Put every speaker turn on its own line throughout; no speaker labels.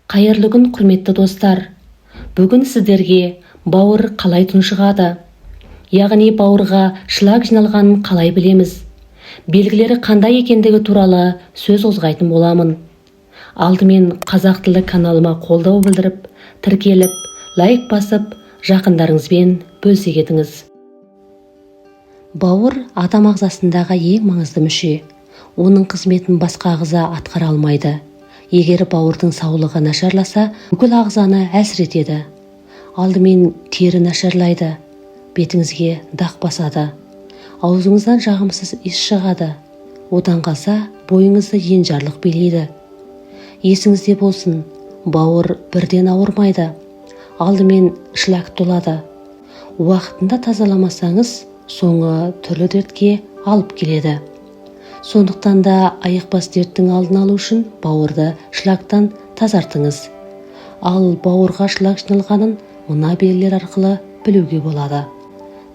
Қайырлы күн, құрметті достар. Бүгін сіздерге бауыр қалай тұншығады, яғни бауырға шлак жиналғанын қалай білеміз, белгілері қандай екендігі туралы сөз қозғайтын боламын. Алдымен қазақ тілі каналыма қолдау білдіріп, тіркеліп, лайк басып, жақындарыңызбен бөлісе кетіңіз. Бауыр адам ағзасындағы ең маңызды мүше. Оның қызметін басқа ағза атқара алмайды. Егер бауырдың саулығы нашарласа, бүкіл ағзаны әлсіретеді. Алдымен тері нашарлайды, бетіңізге дақ басады, аузыңыздан жағымсыз иіс шығады. Одан қалса, бойыңызды енжарлық билейді. Есіңізде болсын, бауыр бірден ауырмайды. Алдымен шлак толады. Уақытында тазаламасаңыз, соңы түрлі дертке алып келеді. Сондықтан да айықпас дерттің алдын алу үшін бауырды шлактан тазартыңыз. Ал бауырға шлак жиналғанын мына белгілер арқылы білуге болады.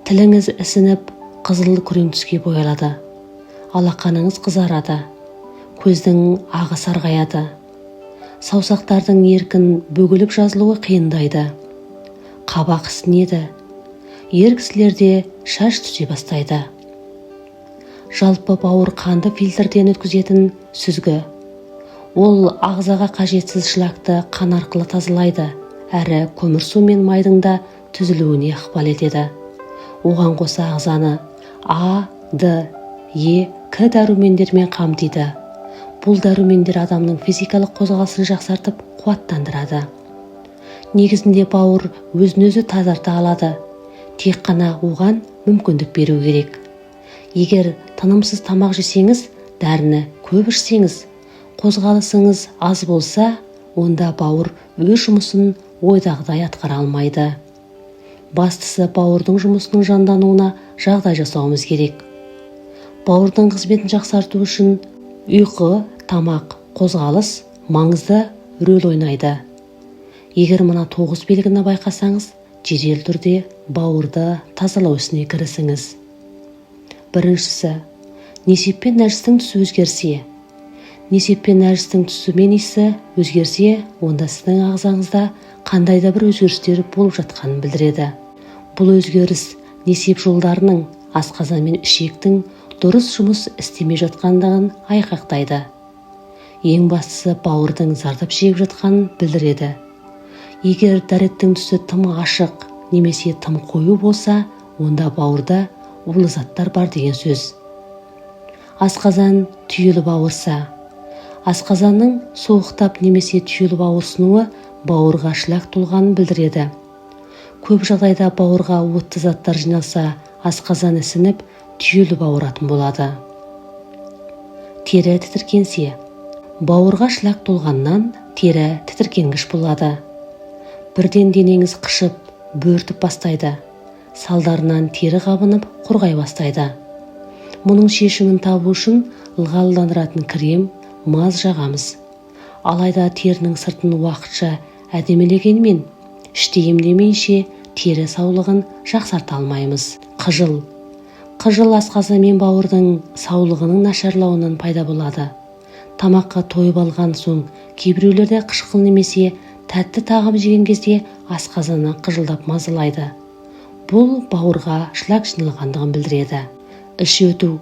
Тіліңіз ісініп, қызыл күрең түске боялады. Алақаныңыз қызарады. Көздің ағы сарғаяды. Саусақтардың еркін бөгіліп жазылуы қиындайды. Қабақ ісінеді. Ер кісілерде шаш түсе бастайды. Жалпы бауыр қанды фильтрден өткізетін сүзгі. Ол ағзаға қажетсіз шлакты қан арқылы тазалайды, әрі көмірсу мен майдың да түзілуіне ықпал етеді. Оған қоса ағзаны А, Д, Е, К дәрумендермен қамтиды. Бұл дәрумендер адамның физикалық қозғалысын жақсартып, қуаттандырады. Негізінде бауыр өзін-өзі тазарта алады. Тек қана оған мүмкіндік беру керек. Егер тынымсыз тамақ жесеңіз, дәріні көп ішсеңіз, қозғалысыңыз аз болса, онда бауыр өз жұмысын ойдағыдай атқара алмайды. Бастысы бауырдың жұмысының жандануына жағдай жасауымыз керек. Бауырдың қызметін жақсарту үшін ұйқы, тамақ, қозғалыс маңызды рөл ойнайды. Егер мына 9 белгіні байқасаңыз, жедел түрде бауырды тазалау ісіне кірісіңіз. Біріншісі, несеп пен нәжістің түсі өзгерсе. Несеп пен нәжістің түсі мен иісі өзгерсе, онда сіздің ағзаңызда қандай да бір өзгерістер болып жатқанын білдіреді. Бұл өзгеріс несеп жолдарының, асқазан мен ішектің дұрыс жұмыс істемей жатқандығын айғақтайды. Ең бастысы бауырдың зардап шегіп жатқанын білдіреді. Егер дәреттің түсі тым ашық немесе тым қою болса, онда бауырда улы заттар бар деген сөз. Асқазан түйіліп ауырса. Асқазанның соғықтап немесе түйіліп ауырсынуы бауырға шлак толғанын білдіреді. Көп жағдайда бауырға отты заттар жиналса, асқазан ісініп, түйіліп ауыратын болады. Тері тітіркенсе. Бауырға шлак толғаннан тері тітіркенгіш болады. Бірден денеңіз қышып, бөртіп бастайды. Салдарынан тері қабынып, құрғай бастайды. Мұның шешімін табу үшін ылғалдандыратын крем, маз жағамыз. Алайда терінің сыртын уақытша әдемілегенмен, іште емдемейінше тері саулығын жақсарта алмаймыз. Қыжыл. Қыжыл асқазан мен бауырдың саулығының нашарлауынан пайда болады. Тамаққа тойып алған соң, кейбіреулерде қышқыл немесе тәтті тағам жеген кезде асқазаннан қыжылдап мазалайды. Бұл бауырға шлак жиналғандығын білдіреді. Іш өту.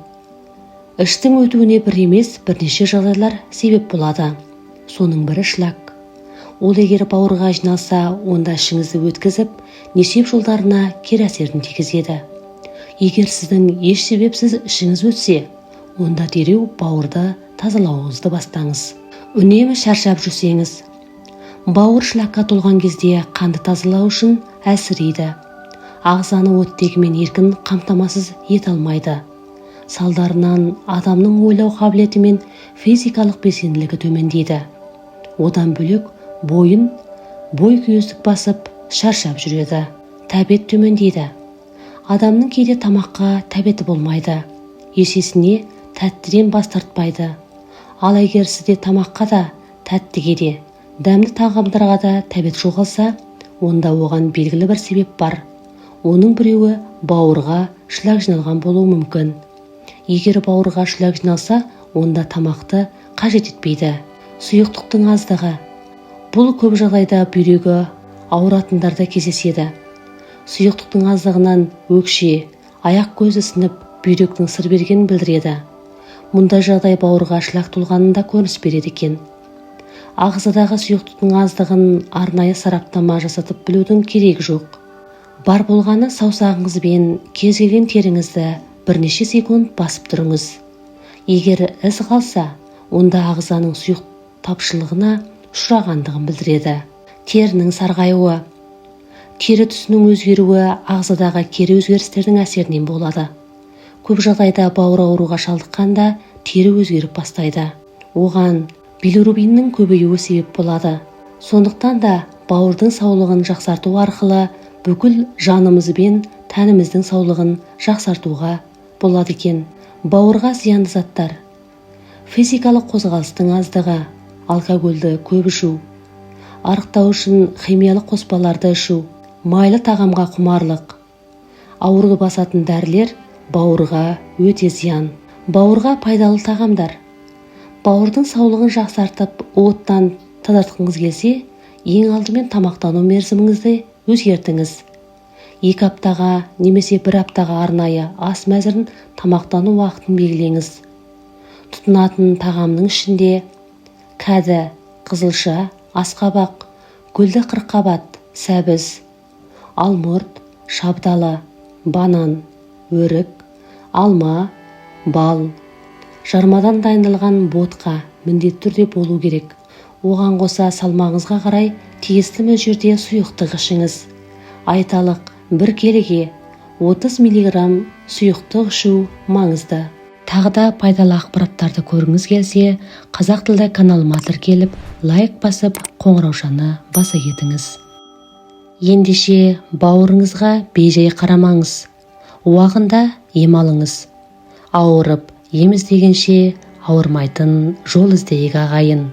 Іштің өтуіне бір емес, бірнеше жағдайлар себеп болады. Соның бірі шлак. Ол егер бауырға жиналса, онда ішіңізді өткізіп, несеп жолдарына кері әсерін тигізеді. Егер сіздің еш себепсіз ішіңіз өтсе, онда дереу бауырды тазалауыңызды бастаңыз. Үнемі шаршап жүрсеңіз. Бауыр шлакқа толған кезде қанды тазалау үшін әлсірейді. Ағзаны оттегімен еркін қамтамасыз ете алмайды. Салдарынан адамның ойлау қабілеті мен физикалық белсенділігі төмендейді. Одан бөлек бой күйездік басып, шаршап жүреді. Тәбет төмендейді. Адамның кейде тамаққа тәбеті болмайды. Есесіне тәттіден бас тартпайды. Ал егер сізде тамаққа да, тәттіге де, дәмді тағамдарға да тәбет жоғалса, онда оған белгілі бір себеп бар. Оның біреуі бауырға шлак жиналған болуы мүмкін. Егер бауырға шлак жиналса, онда тамақты қажет етпейді. Сұйықтықтың аздығы. Бұл көп жағдайда бүйрегі ауыратындарда кездеседі. Сұйықтықтың аздығынан өкше, аяқ көзі сынып, бүйректің сыр бергенін білдіреді. Мұндай жағдай бауырға шлак толғанында көрініс береді екен. Ағзадағы сұйықтықтың аздығын арнайы сараптама жасатып білудің керегі жоқ. Бар болғаны саусағыңызбен кез келген теріңізді бірнеше секунд басып тұрыңыз. Егер із қалса, онда ағзаның сұйық тапшылығына ұшырағандығын білдіреді. Терінің сарғаюы. Тері түсінің өзгеруі ағзадағы кері өзгерістердің әсерінен болады. Көп жағдайда бауыр ауруға шалдыққанда тері өзгеріп бастайды. Оған билирубиннің көбеюі себеп болады. Сондықтан да бауырдың саулығын жақсарту арқылы бүкіл жанымыз бен тәніміздің саулығын жақсартуға болады екен. Бауырға зиянды заттар. Физикалық қозғалыстың аздығы, алкогольді көп ішу, арықтау үшін химиялық қоспаларды ішу, майлы тағамға құмарлық. Ауырды басатын дәрілер бауырға өте зиян. Бауырға пайдалы тағамдар. Бауырдың саулығын жақсартып, оттан тазартқыңыз келсе, ең алдымен тамақтану мерзіміңізді өзгертіңіз. 2 аптаға немесе 1 аптаға арнайы ас мәзірін тамақтану уақытын белгілеңіз. Тұтынатын тағамның ішінде кәді, қызылша, асқабақ, гүлді қырыққабат, сәбіз, алмұрт, шабдалы, банан, өрік, алма, бал, жармадан дайындалған ботқа міндетті түрде болу керек. Оған қоса салмағыңызға қарай тиісті мөлшерде сұйықтық ішіңіз. Айталық, 1 келіге 30 мг сұйықтық ішу маңызды. Тағы да пайдалы ақпараттарды көргіңіз келсе, қазақ тілді каналыма тіркеліп, лайк басып, қоңыраушаны баса кетіңіз. Ендеше бауырыңызға бейжай қарамаңыз. Уақытында ем алыңыз. Ауырып, ем іздегенше ауырмайтын жол іздейік ағайын.